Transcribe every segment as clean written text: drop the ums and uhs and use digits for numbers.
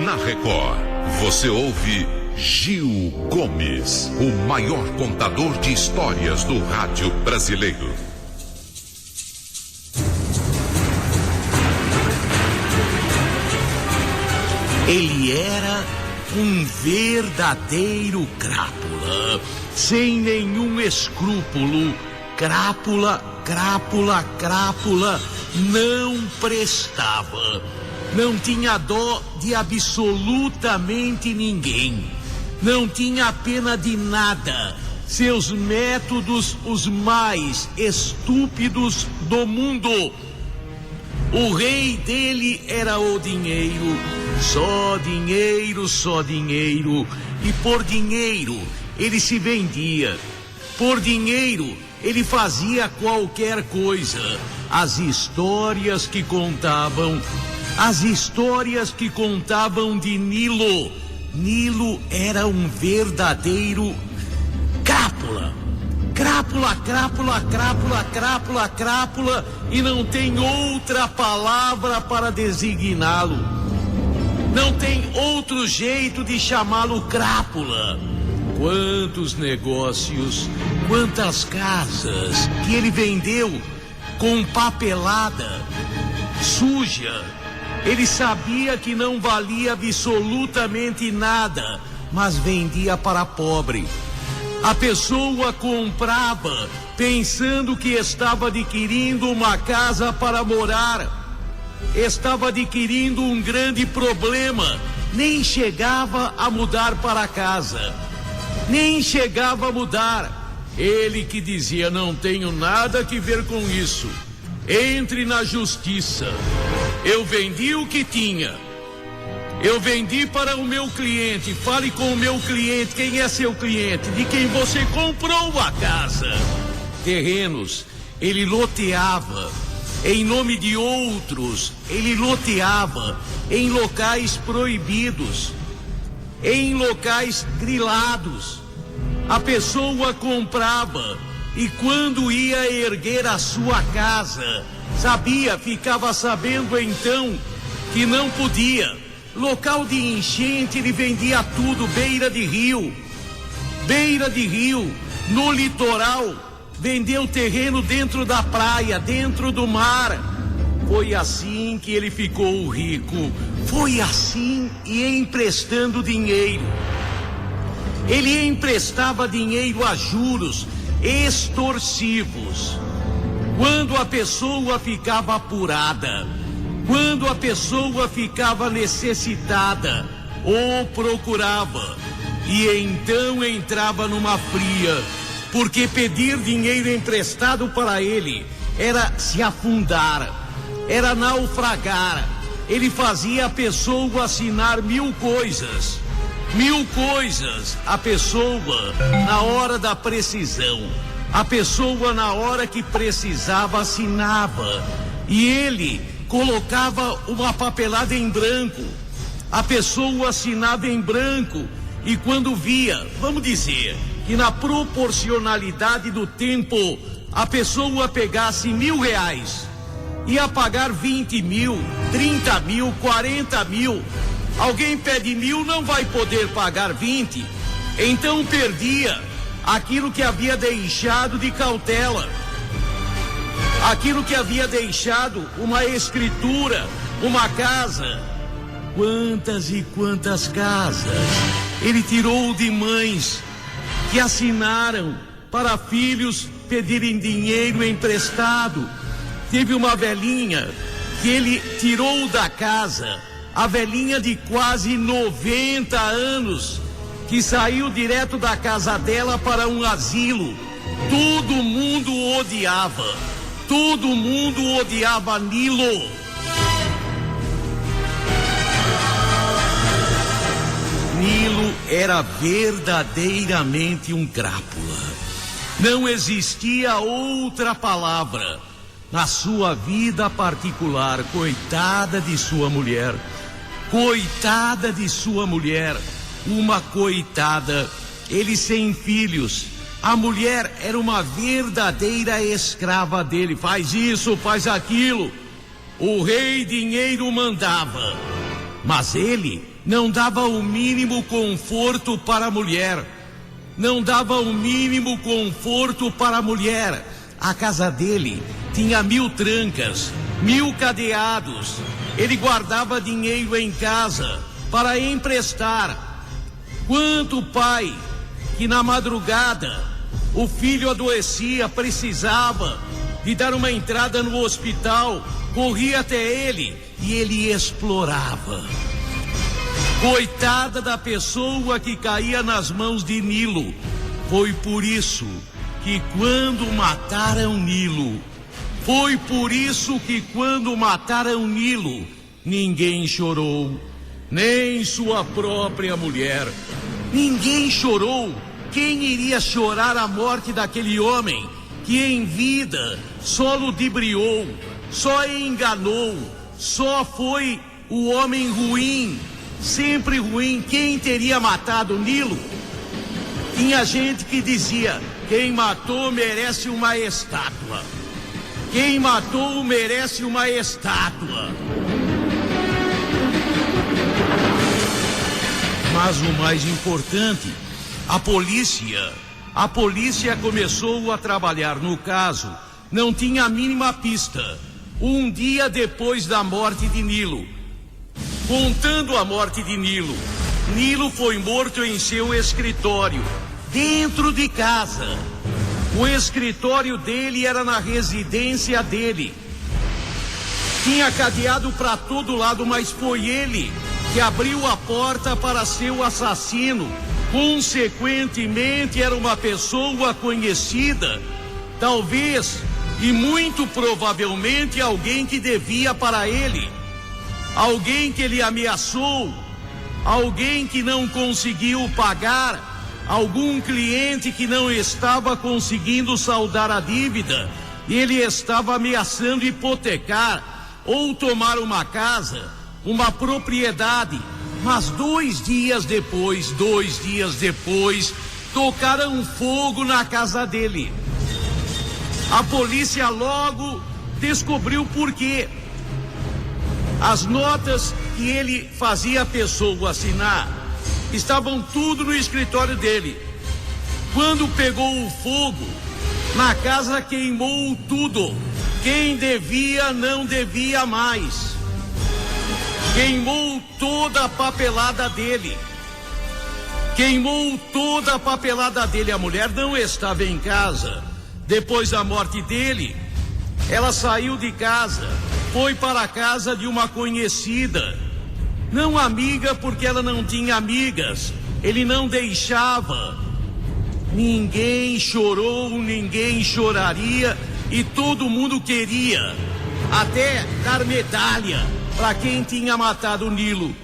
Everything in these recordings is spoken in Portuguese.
Na Record, você ouve Gil Gomes, o maior contador de histórias do rádio brasileiro. Ele era um verdadeiro crápula, sem nenhum escrúpulo. Crápula, crápula, crápula, não prestava. Não tinha dó de absolutamente ninguém. Não tinha pena de nada. Seus métodos os mais estúpidos do mundo. O rei dele era o dinheiro. Só dinheiro, só dinheiro. E por dinheiro ele se vendia. Por dinheiro ele fazia qualquer coisa. As histórias que contavam de Nilo. Nilo era um verdadeiro crápula. Crápula, crápula, crápula, crápula, crápula, e não tem outra palavra para designá-lo. Não tem outro jeito de chamá-lo crápula. Quantos negócios, quantas casas que ele vendeu com papelada suja. Ele sabia que não valia absolutamente nada, mas vendia para pobre. A pessoa comprava pensando que estava adquirindo uma casa para morar. Estava adquirindo um grande problema. Nem chegava a mudar para casa. Nem chegava a mudar. Ele que dizia: não tenho nada que ver com isso. Entre na justiça. Eu vendi o que tinha. Eu vendi para o meu cliente. Fale com o meu cliente. Quem é seu cliente? De quem você comprou a casa. Terrenos. Ele loteava em nome de outros. Ele loteava em locais proibidos, em locais grilados. A pessoa comprava e quando ia erguer a sua casa, ficava sabendo então que não podia. Local de enchente, ele vendia tudo, beira de rio, no litoral, vendeu terreno dentro da praia, dentro do mar. Foi assim que ele ficou rico, foi assim, e emprestando dinheiro. Ele emprestava dinheiro a juros extorsivos. Quando a pessoa ficava apurada, quando a pessoa ficava necessitada, ou procurava, e então entrava numa fria, porque pedir dinheiro emprestado para ele era se afundar, era naufragar. Ele fazia a pessoa assinar mil coisas, a pessoa na hora da precisão, a pessoa na hora que precisava assinava, e ele colocava uma papelada em branco, a pessoa assinava em branco, e quando via, vamos dizer, que na proporcionalidade do tempo, a pessoa pegasse R$1.000, ia pagar 20 mil, 30 mil, 40 mil, alguém pede 1.000, não vai poder pagar 20, então perdia aquilo que havia deixado de cautela, aquilo que havia deixado uma escritura, uma casa. Quantas e quantas casas ele tirou de mães que assinaram para filhos pedirem dinheiro emprestado. Teve uma velhinha que ele tirou da casa, a velhinha de quase 90 anos, que saiu direto da casa dela para um asilo. Todo mundo odiava. Todo mundo odiava Nilo. Nilo era verdadeiramente um crápula. Não existia outra palavra. Na sua vida particular, coitada de sua mulher. Coitada de sua mulher. Uma coitada. Ele sem filhos. A mulher era uma verdadeira escrava dele. Faz isso, faz aquilo. O rei dinheiro mandava. Mas ele não dava o mínimo conforto para a mulher. Não dava o mínimo conforto para a mulher. A casa dele tinha 1000 trancas, 1000 cadeados. Ele guardava dinheiro em casa para emprestar. Quanto pai que na madrugada o filho adoecia, precisava de dar uma entrada no hospital, corria até ele e ele explorava. Coitada da pessoa que caía nas mãos de Nilo. Foi por isso que quando mataram Nilo, ninguém chorou, nem sua própria mulher. Ninguém chorou. Quem iria chorar a morte daquele homem que em vida só ludibriou, só enganou, só foi o homem ruim, sempre ruim? Quem teria matado Nilo? Tinha gente que dizia: quem matou merece uma estátua. Quem matou merece uma estátua. Mas o mais importante, a polícia começou a trabalhar no caso. Não tinha a mínima pista. Um dia depois da morte de Nilo, contando a morte de Nilo, Nilo foi morto em seu escritório, dentro de casa. O escritório dele era na residência dele. Tinha cadeado para todo lado, mas foi ele que abriu a porta para seu assassino. Consequentemente, era uma pessoa conhecida, talvez e muito provavelmente alguém que devia para ele, alguém que ele ameaçou, alguém que não conseguiu pagar, algum cliente que não estava conseguindo saldar a dívida e ele estava ameaçando hipotecar ou tomar uma casa, uma propriedade. Mas 2 dias depois, tocaram fogo na casa dele. A polícia logo descobriu por quê. As notas que ele fazia a pessoa assinar estavam tudo no escritório dele. Quando pegou o fogo, na casa queimou tudo. Quem devia não devia mais. Queimou toda a papelada dele. A mulher não estava em casa. Depois da morte dele, ela saiu de casa, foi para a casa de uma conhecida. Não amiga, porque ela não tinha amigas. Ele não deixava. Ninguém chorou, ninguém choraria e todo mundo queria até dar medalha para quem tinha matado Nilo.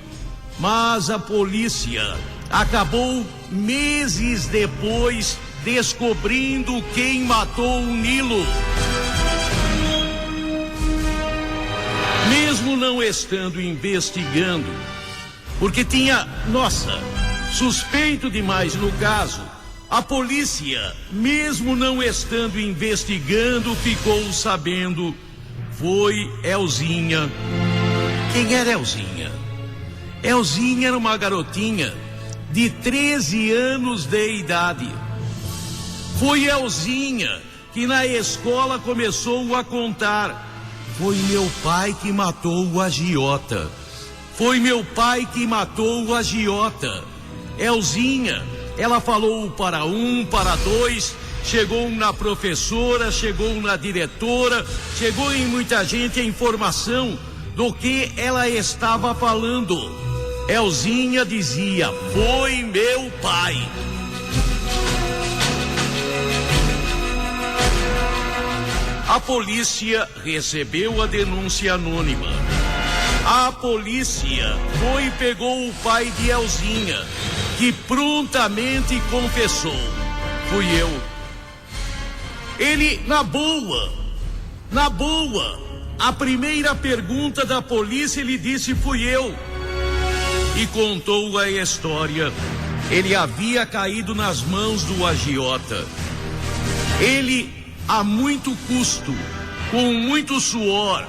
Mas a polícia acabou meses depois descobrindo quem matou o Nilo. Mesmo não estando investigando, porque tinha, suspeito demais no caso, a polícia, mesmo não estando investigando, ficou sabendo. Foi Elzinha. Quem era Elzinha? Elzinha era uma garotinha de 13 anos de idade. Foi Elzinha que na escola começou a contar: foi meu pai que matou o agiota. Foi meu pai que matou o agiota. Elzinha, ela falou para um, para dois, chegou na professora, chegou na diretora, chegou em muita gente a informação do que ela estava falando. Elzinha dizia: foi meu pai. A polícia recebeu a denúncia anônima. A polícia foi e pegou o pai de Elzinha, que prontamente confessou: fui eu. Ele, na boa, a primeira pergunta da polícia, ele disse: fui eu. E contou a história. Ele havia caído nas mãos do agiota. Ele, a muito custo, com muito suor,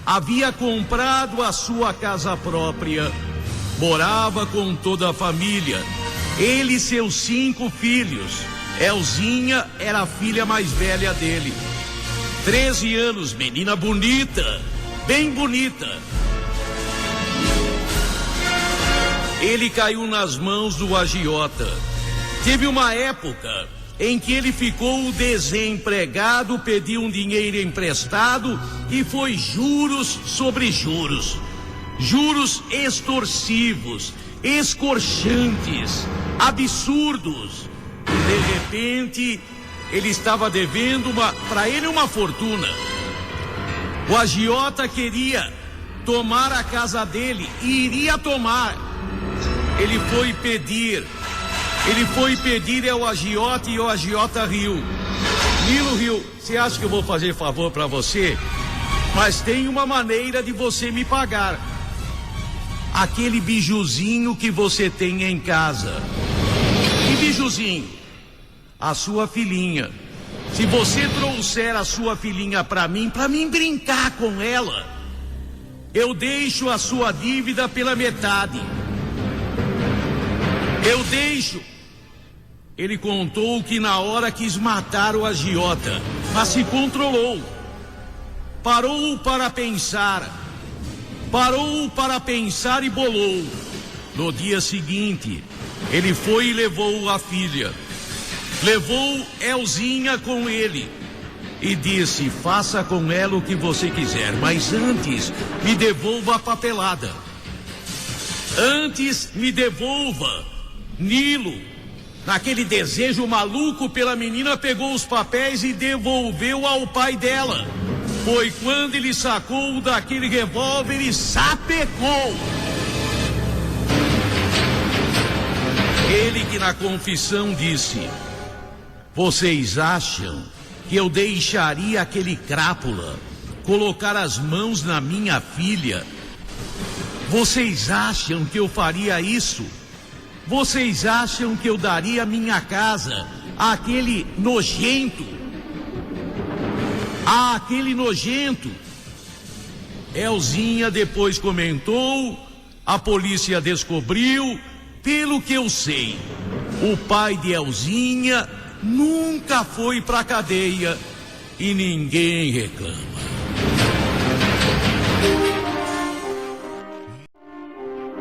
havia comprado a sua casa própria. Morava com toda a família. Ele e seus 5 filhos. Elzinha era a filha mais velha dele. 13 anos, menina bonita, bem bonita. Ele caiu nas mãos do agiota. Teve uma época em que ele ficou desempregado, pediu um dinheiro emprestado e foi juros sobre juros. Juros extorsivos, escorchantes, absurdos. De repente, ele estava devendo para ele uma fortuna. O agiota queria tomar a casa dele e iria tomar. Ele foi pedir ao agiota e o agiota riu. Nilo riu. Você acha que eu vou fazer favor para você? Mas tem uma maneira de você me pagar. Aquele bijuzinho que você tem em casa. Que bijuzinho? A sua filhinha. Se você trouxer a sua filhinha para mim brincar com ela, eu deixo a sua dívida pela metade. Eu deixo. Ele contou que na hora quis matar o agiota, mas se controlou. Parou para pensar e bolou. No dia seguinte, ele foi e levou a filha. Levou Elzinha com ele e disse: faça com ela o que você quiser, mas antes me devolva a papelada. Antes me devolva. Nilo, naquele desejo maluco pela menina, pegou os papéis e devolveu ao pai dela. Foi quando ele sacou daquele revólver e sapecou. Ele que na confissão disse: vocês acham que eu deixaria aquele crápula colocar as mãos na minha filha? Vocês acham que eu faria isso? Vocês acham que eu daria minha casa àquele nojento? Àquele nojento? Elzinha depois comentou, a polícia descobriu, pelo que eu sei, o pai de Elzinha nunca foi pra cadeia e ninguém reclama.